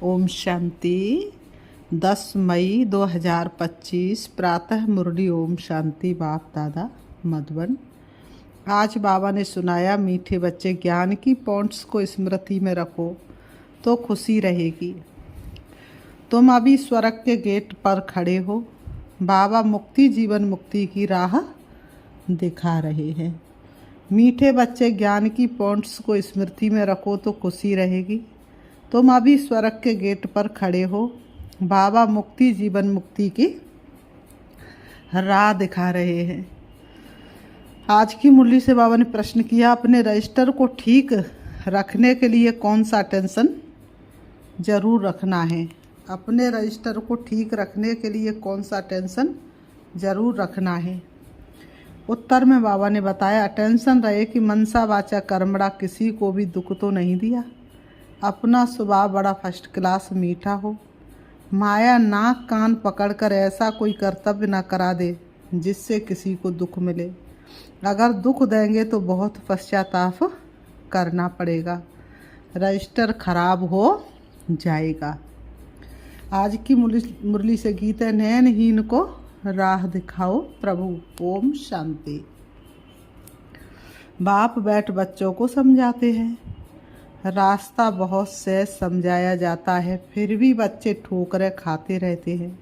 ओम शांति। 10 मई 2025 प्रातः मुरली। ओम शांति। बाप दादा मधुबन। आज बाबा ने सुनाया, मीठे बच्चे ज्ञान की पॉइंट्स को स्मृति में रखो तो खुशी रहेगी। तुम अभी स्वर्ग के गेट पर खड़े हो। बाबा मुक्ति जीवन मुक्ति की राह दिखा रहे हैं। मीठे बच्चे ज्ञान की पॉइंट्स को स्मृति में रखो तो खुशी रहेगी। तुम अभी स्वर्ग के गेट पर खड़े हो। बाबा मुक्ति जीवन मुक्ति की राह दिखा रहे हैं। आज की मुरली से बाबा ने प्रश्न किया, अपने रजिस्टर को ठीक रखने के लिए कौन सा टेंशन ज़रूर रखना है। अपने रजिस्टर को ठीक रखने के लिए कौन सा टेंशन ज़रूर रखना है। उत्तर में बाबा ने बताया, टेंशन रहे कि मनसा वाचा कर्मणा किसी को भी दुख तो नहीं दिया। अपना स्वभाव बड़ा फर्स्ट क्लास मीठा हो। माया नाक कान पकड़कर ऐसा कोई कर्तव्य न करा दे जिससे किसी को दुख मिले। अगर दुख देंगे तो बहुत पश्चाताप करना पड़ेगा। रजिस्टर खराब हो जाएगा। आज की मुरली से गीत है, नयनहीन को राह दिखाओ प्रभु। ओम शांति। बाप बैठ बच्चों को समझाते हैं। रास्ता बहुत सहज समझाया जाता है, फिर भी बच्चे ठोकरें खाते रहते हैं।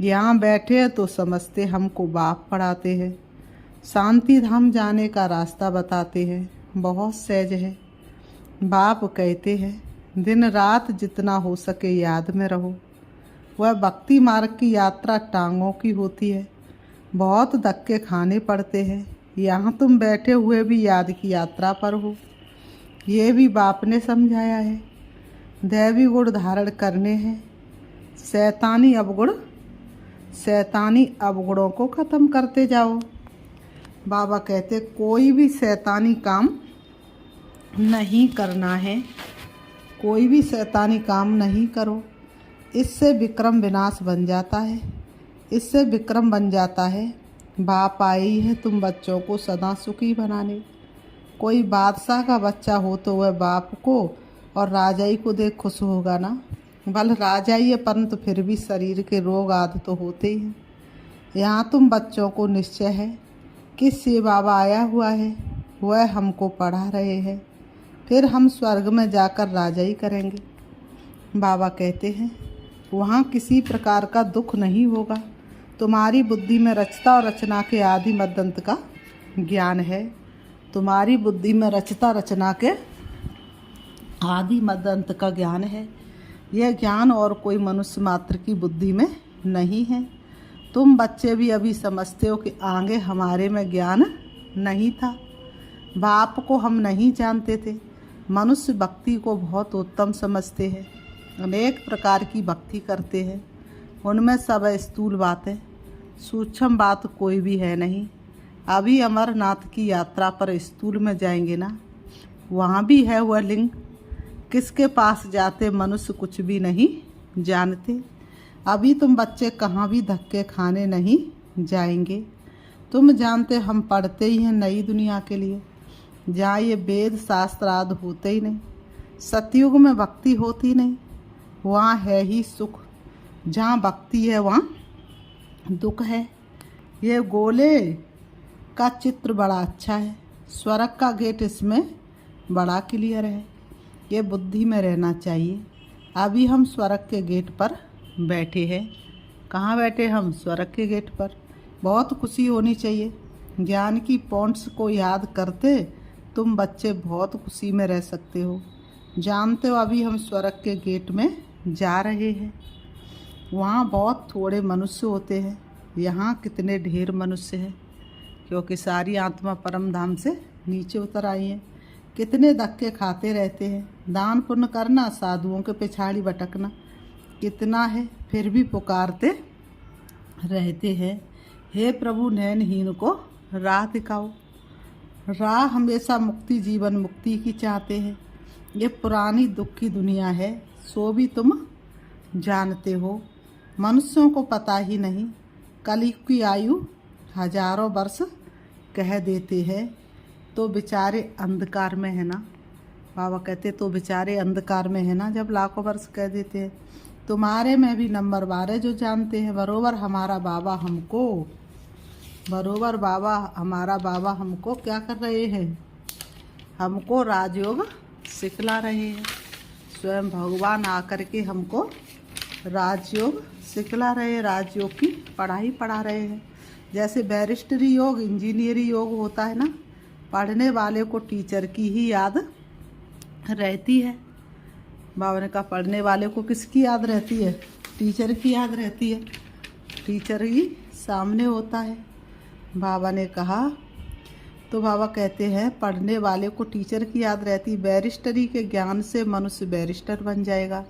यहाँ बैठे तो समझते हमको बाप पढ़ाते हैं। शांति धाम जाने का रास्ता बताते हैं, बहुत सहज है। बाप कहते हैं, दिन रात जितना हो सके याद में रहो। वह भक्ति मार्ग की यात्रा टांगों की होती है, बहुत धक्के खाने पड़ते हैं। यहाँ तुम बैठे हुए भी याद की यात्रा पर हो। ये भी बाप ने समझाया है। दैवी गुण धारण करने हैं, शैतानी अवगुणों को ख़त्म करते जाओ। बाबा कहते, कोई भी शैतानी काम नहीं करना है। कोई भी शैतानी काम नहीं करो। इससे विक्रम विनाश बन जाता है। इससे विक्रम बन जाता है। बाप आई है तुम बच्चों को सदा सुखी बनाने। कोई बादशाह का बच्चा हो तो वह बाप को और राजाई को देख खुश होगा ना। भले राजाई है परंतु फिर भी शरीर के रोग आदि तो होते ही हैं। यहाँ तुम बच्चों को निश्चय है किससे बाबा आया हुआ है, वह हमको पढ़ा रहे हैं। फिर हम स्वर्ग में जाकर राजाई करेंगे। बाबा कहते हैं, वहाँ किसी प्रकार का दुख नहीं होगा। तुम्हारी बुद्धि में रचता और रचना के आदि मद्दंत का ज्ञान है। तुम्हारी बुद्धि में रचता रचना के आदि मद्दंत का ज्ञान है। यह ज्ञान और कोई मनुष्य मात्र की बुद्धि में नहीं है। तुम बच्चे भी अभी समझते हो कि आगे हमारे में ज्ञान नहीं था। बाप को हम नहीं जानते थे। मनुष्य भक्ति को बहुत उत्तम समझते हैं, अनेक प्रकार की भक्ति करते हैं। उनमें सब स्थूल बातें, सूक्ष्म बात कोई भी है नहीं। अभी अमरनाथ की यात्रा पर स्थूल में जाएंगे ना, वहाँ भी है वह लिंग। किसके पास जाते मनुष्य कुछ भी नहीं जानते। अभी तुम बच्चे कहाँ भी धक्के खाने नहीं जाएंगे। तुम जानते हम पढ़ते ही हैं नई दुनिया के लिए, जहाँ ये वेद शास्त्र आदि होते ही नहीं। सतयुग में भक्ति होती नहीं, वहाँ है ही सुख। जहाँ भक्ति है वहाँ दुख है। ये गोले का चित्र बड़ा अच्छा है। स्वर्ग का गेट इसमें बड़ा क्लियर है। ये बुद्धि में रहना चाहिए। अभी हम स्वर्ग के गेट पर बैठे हैं। कहाँ बैठे हम? स्वर्ग के गेट पर। बहुत खुशी होनी चाहिए। ज्ञान की पॉइंट्स को याद करते तुम बच्चे बहुत खुशी में रह सकते हो। जानते हो अभी हम स्वर्ग के गेट में जा रहे हैं। वहाँ बहुत थोड़े मनुष्य होते हैं, यहाँ कितने ढेर मनुष्य हैं, क्योंकि सारी आत्मा परम धाम से नीचे उतर आई है। कितने धक्के खाते रहते हैं। दान पुण्य करना, साधुओं के पिछाड़ी भटकना कितना है, फिर भी पुकारते रहते हैं, हे प्रभु नयनहीन को राह दिखाओ। राह हमेशा मुक्ति जीवन मुक्ति की चाहते हैं। ये पुरानी दुख की दुनिया है, सो भी तुम जानते हो। मनुष्यों को पता ही नहीं। कलयुग की आयु हजारों वर्ष कह देते हैं तो बेचारे अंधकार में है ना। बाबा कहते तो बेचारे अंधकार में है ना, जब लाखों वर्ष कह देते हैं। तुम्हारे में भी नंबर 12 जो जानते हैं, बरोबर हमारा बाबा हमको क्या कर रहे हैं, हमको राजयोग सिखला रहे हैं। स्वयं भगवान आकर के हमको राजयोग सिखला रहे हैं, राजयोग की पढ़ाई पढ़ा रहे हैं। जैसे बैरिस्टरी योग, इंजीनियरिंग योग होता है ना, पढ़ने वाले को टीचर की ही याद रहती है। बाबा ने कहा पढ़ने वाले को किसकी याद रहती है, टीचर की याद रहती है, टीचर ही सामने होता है। बाबा ने कहा, तो बाबा कहते हैं पढ़ने वाले को टीचर की याद रहती। बैरिस्टरी के ज्ञान से मनुष्य बैरिस्टर बन जाएगा।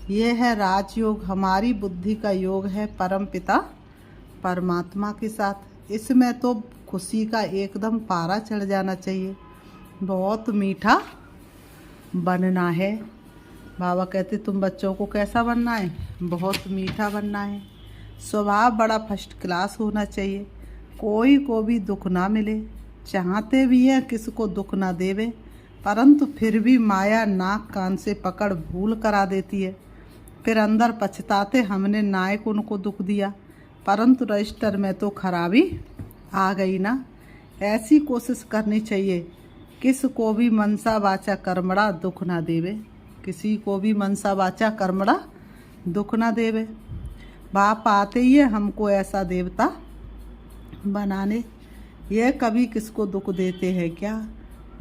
यह है राजयोग, हमारी बुद्धि का योग है परम पिता परमात्मा के साथ। इसमें तो खुशी का एकदम पारा चढ़ जाना चाहिए, बहुत मीठा बनना है। बाबा कहते तुम बच्चों को कैसा बनना है, बहुत मीठा बनना है। स्वभाव बड़ा फर्स्ट क्लास होना चाहिए, कोई को भी दुख ना मिले। चाहते भी हैं किसको दुख ना देवे, परंतु फिर भी माया नाक कान से पकड़ भूल करा देती है। फिर अंदर पछताते हमने नायक उनको दुख दिया, परंतु रजिस्टर में तो खराबी आ गई ना। ऐसी कोशिश करनी चाहिए किस को भी मनसा वाचा कर्मड़ा दुख ना देवे, किसी को भी मनसा वाचा कर्मड़ा दुख ना देवे। बाप आते ही है हमको ऐसा देवता बनाने, यह कभी किसको दुख देते हैं क्या।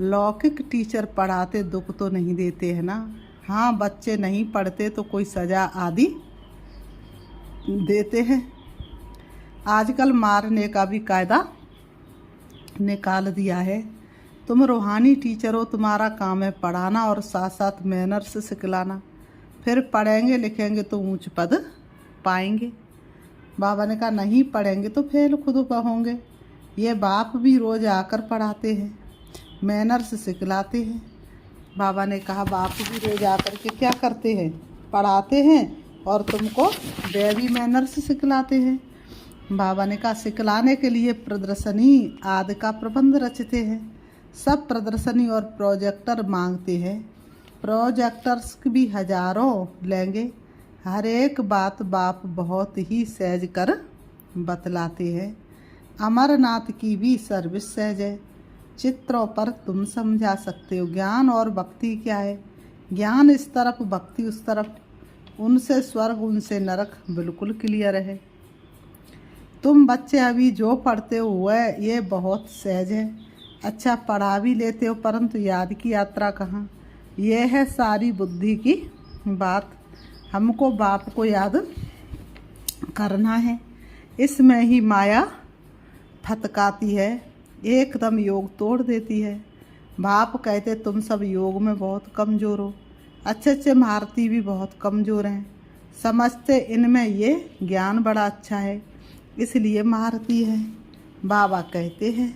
लौकिक टीचर पढ़ाते दुख तो नहीं देते हैं ना। हाँ, बच्चे नहीं पढ़ते तो कोई सज़ा आदि देते हैं। आजकल मारने का भी कायदा निकाल दिया है। तुम रूहानी टीचर हो, तुम्हारा काम है पढ़ाना और साथ साथ मैनर्स सिखलाना। फिर पढ़ेंगे लिखेंगे तो ऊंच पद पाएंगे। बाबा ने कहा नहीं पढ़ेंगे तो फेल खुद होंगे। ये बाप भी रोज़ आकर पढ़ाते हैं, मैनर्स सिखलाते हैं। बाबा ने कहा बाप भी रोज़ आकर के क्या करते हैं, पढ़ाते हैं और तुमको बेबी मैनर्स सिखलाते हैं। बाबा ने कहा सिखलाने के लिए प्रदर्शनी आदि का प्रबंध रचते हैं। सब प्रदर्शनी और प्रोजेक्टर मांगते हैं, प्रोजेक्टर्स भी हजारों लेंगे। हर एक बात बाप बहुत ही सहज कर बतलाते हैं। अमरनाथ की भी सर्विस सहज है, चित्रों पर तुम समझा सकते हो। ज्ञान और भक्ति क्या है, ज्ञान इस तरफ भक्ति उस तरफ, उनसे स्वर्ग उनसे नरक बिल्कुल क्लियर है। तुम बच्चे अभी जो पढ़ते हो वह ये बहुत सहज है, अच्छा पढ़ा भी लेते हो, परंतु याद की यात्रा कहाँ। यह है सारी बुद्धि की बात, हमको बाप को याद करना है। इसमें ही माया फतकाती है, एकदम योग तोड़ देती है। बाप कहते तुम सब योग में बहुत कमज़ोर हो, अच्छे अच्छे महारथी भी बहुत कमज़ोर हैं, समझते इनमें ये ज्ञान बड़ा अच्छा है इसलिए महारथी है। बाबा कहते हैं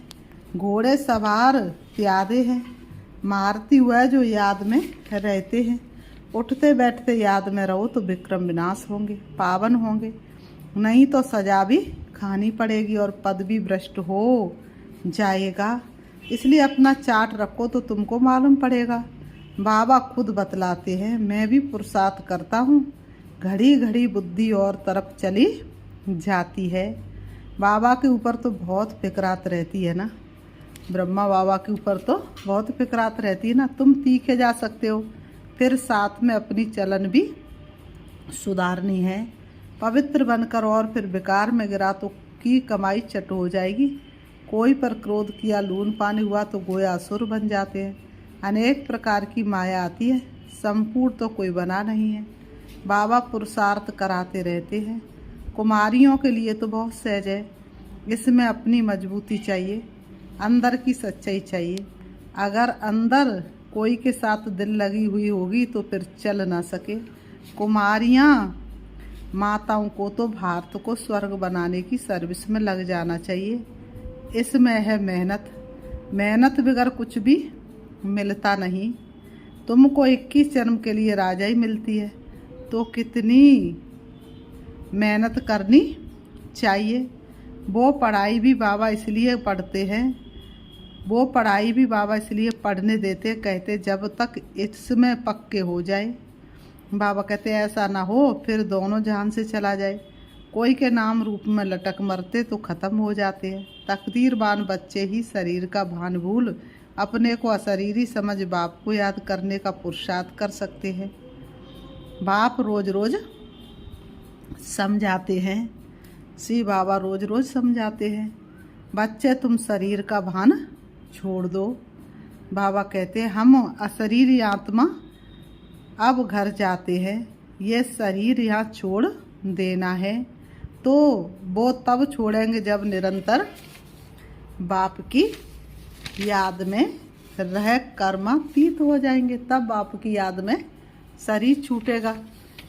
घोड़े सवार प्यादे हैं, महारथी वह जो याद में रहते हैं। उठते बैठते याद में रहो तो विक्रम विनाश होंगे, पावन होंगे, नहीं तो सजा भी खानी पड़ेगी और पद भी भ्रष्ट हो जाएगा। इसलिए अपना चार्ट रखो तो तुमको मालूम पड़ेगा। बाबा खुद बतलाते हैं मैं भी पुरुषार्थ करता हूँ, घड़ी घड़ी बुद्धि और तरफ चली जाती है। बाबा के ऊपर तो बहुत फिक्रात रहती है ना, ब्रह्मा बाबा के ऊपर तो बहुत फिक्रात रहती है ना। तुम तीखे जा सकते हो, फिर साथ में अपनी चलन भी सुधारनी है। पवित्र बनकर और फिर बेकार में गिरा तो की कमाई चट हो जाएगी। कोई पर क्रोध किया, लून पानी हुआ तो गोया असुर बन जाते हैं। अनेक प्रकार की माया आती है, संपूर्ण तो कोई बना नहीं है। बाबा पुरुषार्थ कराते रहते हैं। कुमारियों के लिए तो बहुत सहज है, इसमें अपनी मजबूती चाहिए, अंदर की सच्चाई चाहिए। अगर अंदर कोई के साथ दिल लगी हुई होगी तो फिर चल ना सके। कुमारियाँ माताओं को तो भारत को स्वर्ग बनाने की सर्विस में लग जाना चाहिए। इसमें है मेहनत, मेहनत बगैर कुछ भी मिलता नहीं। तुमको 21 जन्म के लिए राजा ही मिलती है तो कितनी मेहनत करनी चाहिए। वो पढ़ाई भी बाबा इसलिए पढ़ते हैं वो पढ़ाई भी बाबा इसलिए पढ़ने देते, कहते जब तक इसमें पक्के हो जाए। बाबा कहते ऐसा ना हो फिर दोनों जहान से चला जाए। कोई के नाम रूप में लटक मरते तो ख़त्म हो जाते हैं। तकदीरबान बच्चे ही शरीर का भान भूल अपने को अशरीरी समझ बाप को याद करने का पुरुषार्थ कर सकते हैं। बाप रोज रोज समझाते हैं, श्री बाबा रोज रोज समझाते हैं, बच्चे तुम शरीर का भान छोड़ दो। बाबा कहते हैं हम अशरीरी आत्मा अब घर जाते हैं, ये शरीर यहाँ छोड़ देना है। तो वो तब छोड़ेंगे जब निरंतर बाप की याद में रह कर्मातीत हो जाएंगे, तब बाप की याद में शरीर छूटेगा।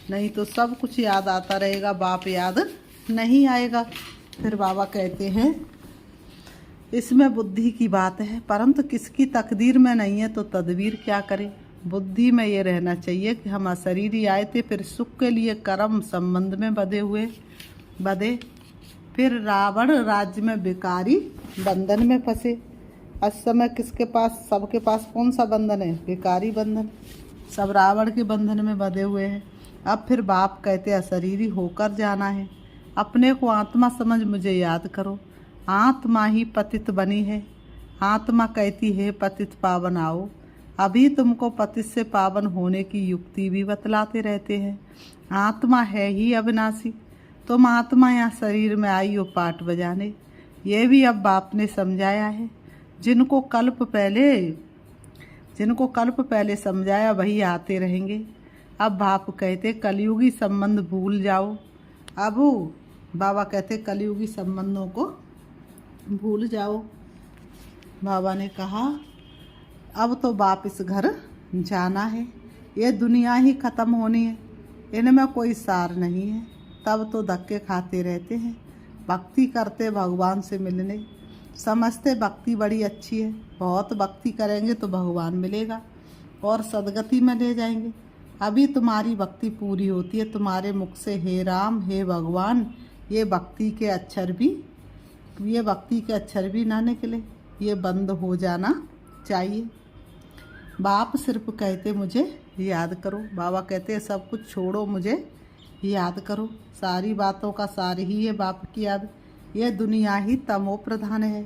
नहीं तो सब कुछ याद आता रहेगा, बाप याद नहीं आएगा। फिर बाबा कहते हैं इसमें बुद्धि की बात है, परंतु किसकी तकदीर में नहीं है तो तदबीर क्या करे। बुद्धि में ये रहना चाहिए कि हम अशरीरी आए थे, फिर सुख के लिए कर्म संबंध में बधे, फिर रावण राज्य में बेकारी बंधन में फंसे। इस समय किसके पास, सबके पास कौन सा बंधन है? बेकारी बंधन। सब रावण के बंधन में बंधे हुए हैं। अब फिर बाप कहते अशरीरी होकर जाना है, अपने को आत्मा समझ मुझे याद करो। आत्मा ही पतित बनी है, आत्मा कहती है पतित पावन आओ। अभी तुमको पतित से पावन होने की युक्ति भी बतलाते रहते हैं। आत्मा है ही अविनाशी, तुम आत्मा यहाँ शरीर में आई हो पाठ बजाने। ये भी अब बाप ने समझाया है। जिनको कल्प पहले समझाया वही आते रहेंगे। अब बाप कहते कलयुगी संबंध भूल जाओ। अब बाबा कहते कलयुगी संबंधों को भूल जाओ। बाबा ने कहा अब तो वापिस घर जाना है, ये दुनिया ही ख़त्म होनी है, इनमें कोई सार नहीं है। तब तो धक्के खाते रहते हैं, भक्ति करते भगवान से मिलने, समझते भक्ति बड़ी अच्छी है, बहुत भक्ति करेंगे तो भगवान मिलेगा और सदगति में ले जाएंगे। अभी तुम्हारी भक्ति पूरी होती है, तुम्हारे मुख से हे राम हे भगवान ये भक्ति के अक्षर भी ना निकले, ये बंद हो जाना चाहिए। बाप सिर्फ कहते मुझे याद करो। बाबा कहते सब कुछ छोड़ो, मुझे याद करो। सारी बातों का सार ही है बाप की याद। ये दुनिया ही तमो प्रधान है,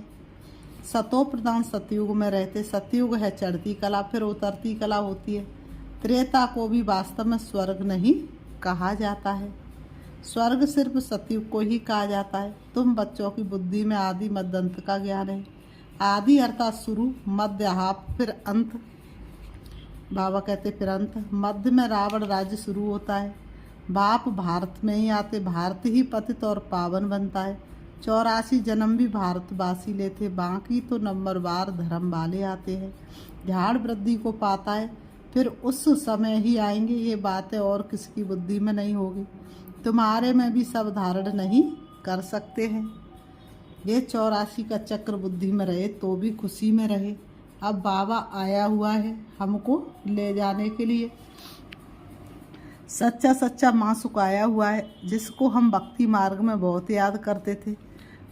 सतो प्रधान सतयुग में रहते। सतयुग है चढ़ती कला, फिर उतरती कला होती है। त्रेता को भी वास्तव में स्वर्ग नहीं कहा जाता है, स्वर्ग सिर्फ सतयुग को ही कहा जाता है। तुम बच्चों की बुद्धि में आदि मध्य अंत का ज्ञान है। आदि अर्थात शुरू, मध्य हाप, फिर अंत। बाबा कहते फिर अंत। मध्य में रावण राज्य शुरू होता है। बाप भारत में ही आते, भारत ही पतित और पावन बनता है। 84 जन्म भी भारतवासी लेते, बाकी तो नंबरवार धर्म वाले आते हैं। झाड़ वृद्धि को पाता है, फिर उस समय ही आएंगे। ये बातें और किसकी बुद्धि में नहीं होगी, तुम्हारे में भी सब धारण नहीं कर सकते हैं। ये 84 का चक्र बुद्धि में रहे तो भी खुशी में रहे। अब बाबा आया हुआ है हमको ले जाने के लिए। सच्चा सच्चा माँ सुखाया हुआ है, जिसको हम भक्ति मार्ग में बहुत याद करते थे।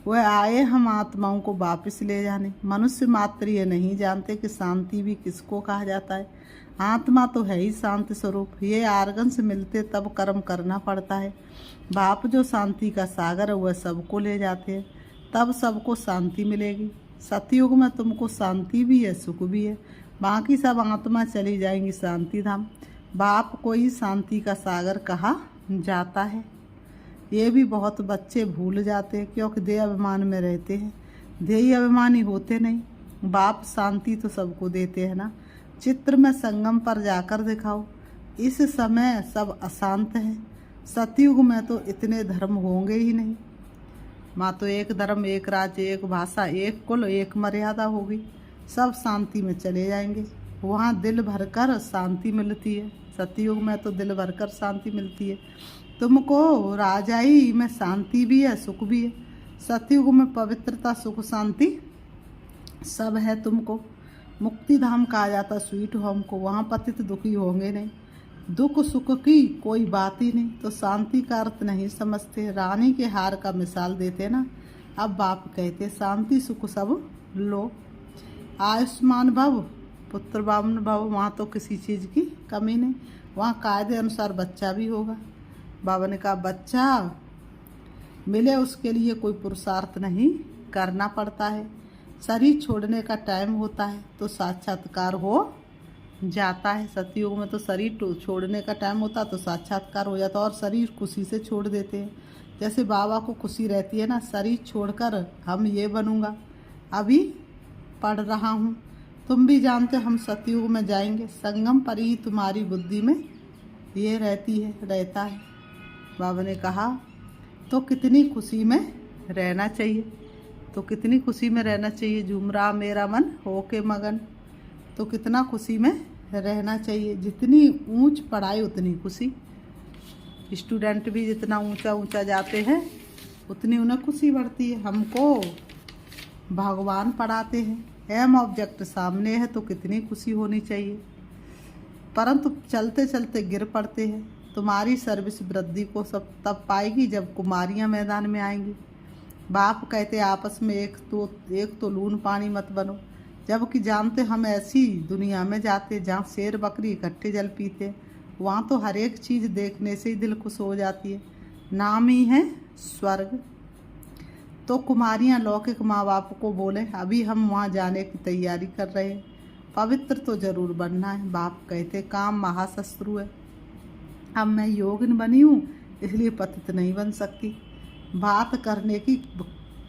वह आए हम आत्माओं को वापस ले जाने। मनुष्य मात्र ये नहीं जानते कि शांति भी किसको कहा जाता है। आत्मा तो है ही शांति स्वरूप। ये आर्गन से मिलते तब कर्म करना पड़ता है। बाप जो शांति का सागर है वह सबको ले जाते हैं, तब सबको शांति मिलेगी। सतयुग में तुमको शांति भी है, सुख भी है, बाकी सब आत्मा चली जाएंगी शांति धाम। बाप को ही शांति का सागर कहा जाता है। ये भी बहुत बच्चे भूल जाते हैं, क्योंकि देह अभिमान में रहते हैं। देही अभिमानी होते नहीं। बाप शांति तो सबको देते हैं ना। चित्र में संगम पर जाकर दिखाओ। इस समय सब अशांत हैं। सतयुग में तो इतने धर्म होंगे ही नहीं। माँ तो एक धर्म, एक राज्य, एक भाषा, एक कुल, एक मर्यादा होगी। सब शांति में चले जाएंगे। वहाँ दिल भरकर शांति मिलती है। सतयुग में तो दिल भरकर शांति मिलती है। तुमको राजाई में शांति भी है, सुख भी है। सतयुग में पवित्रता, सुख, शांति सब है। तुमको मुक्ति धाम कहा जाता, स्वीट होम को। वहाँ पतित दुखी होंगे नहीं, दुख सुख की कोई बात ही नहीं। तो शांति का अर्थ नहीं समझते। रानी के हार का मिसाल देते ना। अब बाप कहते शांति सुख सब लो। आयुष्मान भव पुत्र बामन भव, वहाँ तो किसी चीज़ की कमी नहीं, वहाँ कायदे अनुसार बच्चा भी होगा। बाबा ने कहा बच्चा मिले उसके लिए कोई पुरुषार्थ नहीं करना पड़ता है, शरीर छोड़ने का टाइम होता है तो साक्षात्कार हो जाता है। सतयुग में तो शरीर छोड़ने का टाइम होता तो साक्षात्कार हो जाता, और शरीर खुशी से छोड़ देते हैं। जैसे बाबा को खुशी रहती है ना, शरीर छोड़कर हम ये बनूंगा, अभी पढ़ रहा हूँ, तुम भी जानते हम सतयुग में जाएंगे, संगम पर ही तुम्हारी बुद्धि में ये रहता है। बाबा ने कहा तो कितनी खुशी में रहना चाहिए, तो कितनी खुशी में रहना चाहिए। झूम रहा मेरा मन हो के मगन, तो कितना खुशी में रहना चाहिए। जितनी ऊंच पढ़ाई उतनी खुशी, स्टूडेंट भी जितना ऊंचा ऊंचा जाते हैं उतनी उन्हें खुशी बढ़ती है। हमको भगवान पढ़ाते हैं, एम ऑब्जेक्ट सामने है तो कितनी खुशी होनी चाहिए, परंतु चलते चलते गिर पड़ते हैं। तुम्हारी सर्विस वृद्धि को सब तब पाएगी जब कुमारियां मैदान में आएंगी। बाप कहते आपस में एक तो लून पानी मत बनो, जबकि जानते हम ऐसी दुनिया में जाते जहाँ शेर बकरी इकट्ठे जल पीते, वहाँ तो हर एक चीज़ देखने से ही दिल खुश हो जाती है, नाम ही है स्वर्ग। तो कुमारियाँ लौकिक माँ बाप को बोले अभी हम वहाँ जाने की तैयारी कर रहे हैं, पवित्र तो जरूर बनना है। बाप कहते काम महाशत्रु है, अब मैं योगिन बनी हूँ इसलिए पतित नहीं बन सकती, बात करने की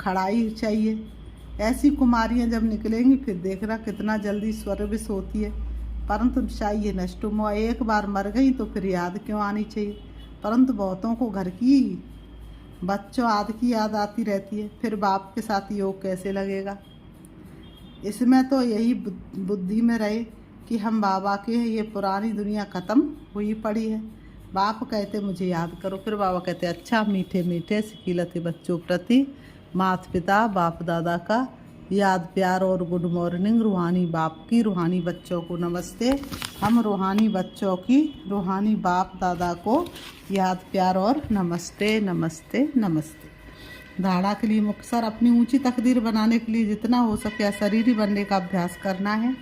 खड़ाई चाहिए। ऐसी कुमारियाँ जब निकलेंगी फिर देखना कितना जल्दी स्वर्गविश होती है, परंतु चाहिए नष्ट हुआ। एक बार मर गई तो फिर याद क्यों आनी चाहिए, परंतु बहुतों को घर की बच्चों आदि की याद आती रहती है, फिर बाप के साथ योग कैसे लगेगा। इसमें तो यही बुद्धि में रहे कि हम बाबा के हैं, ये पुरानी दुनिया ख़त्म हुई पड़ी है। बाप कहते मुझे याद करो, फिर बाबा कहते अच्छा मीठे मीठे सिकीलते बच्चों प्रति माता पिता बाप दादा का याद प्यार और गुड मॉर्निंग। रूहानी बाप की रूहानी बच्चों को नमस्ते। हम रूहानी बच्चों की रूहानी बाप दादा को याद प्यार और नमस्ते नमस्ते नमस्ते। धारणा के लिए मुक्तसर अपनी ऊंची तकदीर बनाने के लिए जितना हो सके शरीरी बनने का अभ्यास करना है।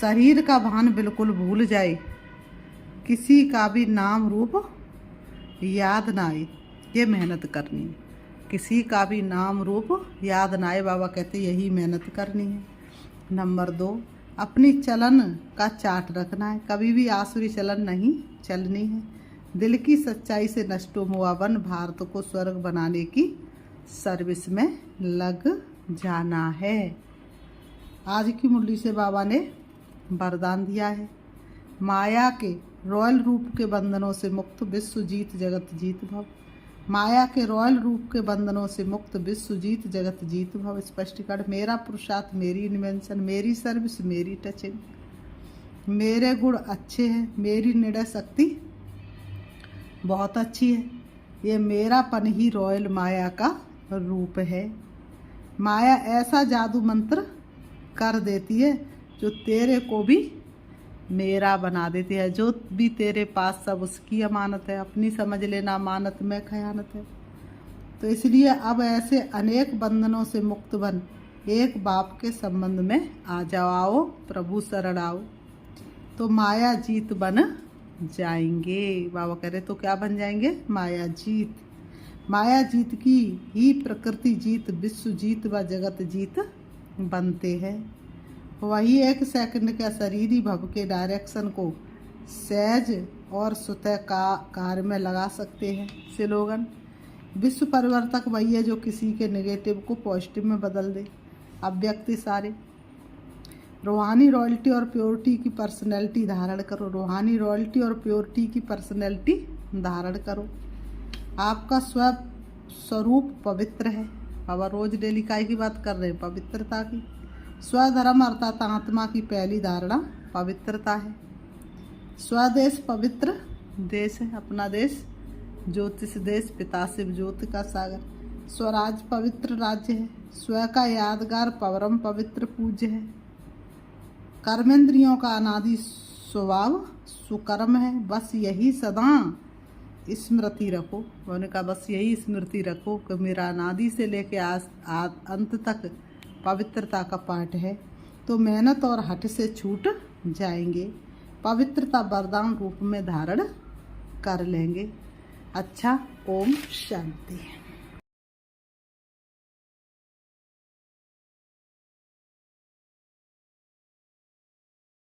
शरीर का भान बिल्कुल भूल जाए, किसी का भी नाम रूप याद ना आए, ये मेहनत करनी है। किसी का भी नाम रूप याद ना आए, बाबा कहते यही मेहनत करनी है। नंबर 2, अपनी चलन का चार्ट रखना है, कभी भी आसुरी चलन नहीं चलनी है। दिल की सच्चाई से नष्टो मुआवन भारत को स्वर्ग बनाने की सर्विस में लग जाना है। आज की मुरली से बाबा ने वरदान दिया है, माया के रॉयल रूप के बंधनों से मुक्त विश्व जीत जगत जीत भव। माया के रॉयल रूप के बंधनों से मुक्त विश्व जीत जगत जीत भव। स्पष्टीकरण, मेरा पुरुषार्थ, मेरी इन्वेंशन, मेरी सर्विस, मेरी टचिंग, मेरे गुण अच्छे हैं, मेरी निर्णय शक्ति बहुत अच्छी है, ये मेरापन ही रॉयल माया का रूप है। माया ऐसा जादू मंत्र कर देती है जो तेरे को भी मेरा बना देती है। जो भी तेरे पास सब उसकी अमानत है, अपनी समझ लेना अमानत में खयानत है। तो इसलिए अब ऐसे अनेक बंधनों से मुक्त बन एक बाप के संबंध में आ जाओ, आओ प्रभु शरण आओ, तो माया जीत बन जाएंगे। बाबा कह रहे तो क्या बन जाएंगे, माया जीत। माया जीत की ही प्रकृति जीत, विश्व जीत व जगत जीत बनते हैं। वही एक सेकंड का शरीरी भव के डायरेक्शन को सहज और स्वतः कार्य में लगा सकते हैं। स्लोगन, विश्व परिवर्तक वही है जो किसी के नेगेटिव को पॉजिटिव में बदल दे। अव्यक्ति सारे रूहानी रॉयल्टी और प्योरिटी की पर्सनैलिटी धारण करो। रूहानी रॉयल्टी और प्योरिटी की पर्सनैलिटी धारण करो। आपका स्वरूप पवित्र है। बाबा रोज डेली काय की बात कर रहे हैं, पवित्रता की। स्वधर्म अर्थात आत्मा की पहली धारणा पवित्रता है। स्वदेश पवित्र देश है, अपना देश ज्योतिष देश, पिता शिव ज्योति का सागर। स्वराज पवित्र राज्य है। स्व का यादगार परम पवित्र पूज्य है। कर्मेंद्रियों का अनादि स्वभाव सुकर्म है। बस यही सदा स्मृति रखो। उन्होंने कहा बस यही स्मृति रखो कि मेरा अनादि से लेके आज अंत तक पवित्रता का पाठ है, तो मेहनत और हठ से छूट जाएंगे, पवित्रता वरदान रूप में धारण कर लेंगे। अच्छा, ओम शांति।